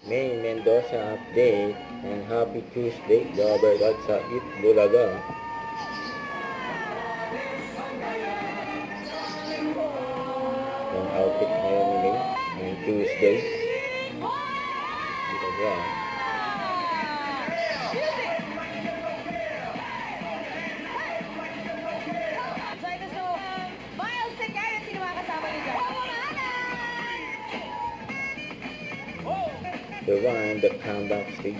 May Mendoza update and happy Tuesday, Gabergat sa Itbulaga. Ang outfit ngayon ni May, ngayong Tuesday. Itbulaga. The one that come backstage.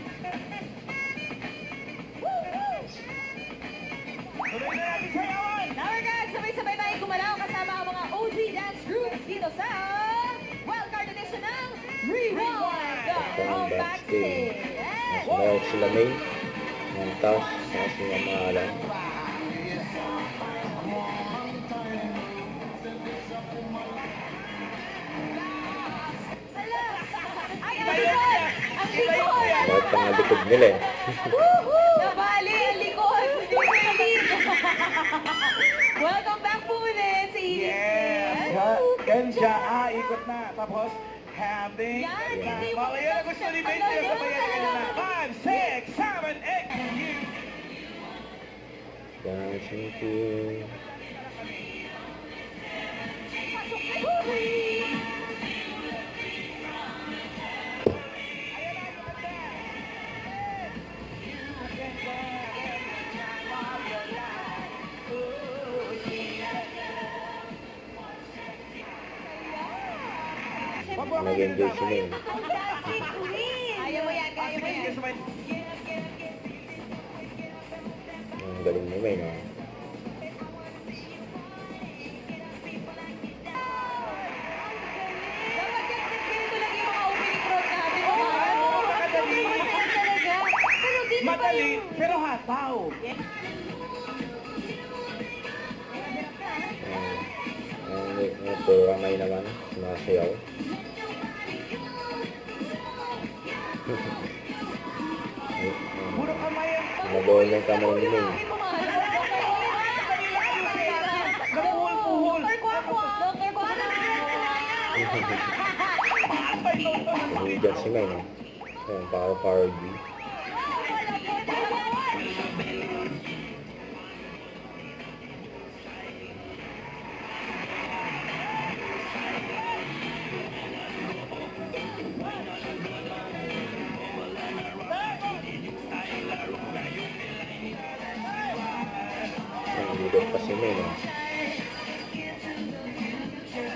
Now guys, sabay-sabay tayo gumalaw kasama ang mga OG dance groups dito sa wildcard edition ng Rewind! Come Backstage! backstage. Yes! Meron sila May, ng taas, sa mga maalan. Ay, ang likod! Ang likod! Bakit pang nalikod nila eh. Nabali ang likod! Welcome back po ulit sa Yes! EDC! Yan siya, ikot na. Tapos, having... Yan, hindi mo Mamaya na gusto ni Benji sa bayan na. 5, 6, 7, 8. Dancing Queen. Nag-enjoy sila eh. Ayaw mo yan, kaya mo yan. Ang galing ni May, no? Dapat ganito lang yung mga opening crowd natin. Oo, makadali. Talaga. Pero dito pa Madali, yung... pero hataw. Ito, ramay naman. Sumasayaw. Puro kamay ang... Nabuhay ng kamay ni May. Napuhol-puhol. Humigan si May, no? Ayan, para D. Nandito pa si May, no?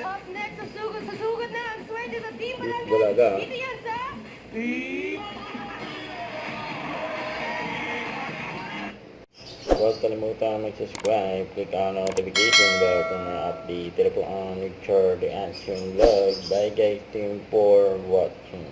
Up next, sasugod na ang swerte sa Team Bulaga. Bulaga. Dito yan sa... Huwag kalimutan mag-subscribe, click on notification bell kung update po ang Richard the Answering Vlog. Bye guys, thank you for watching.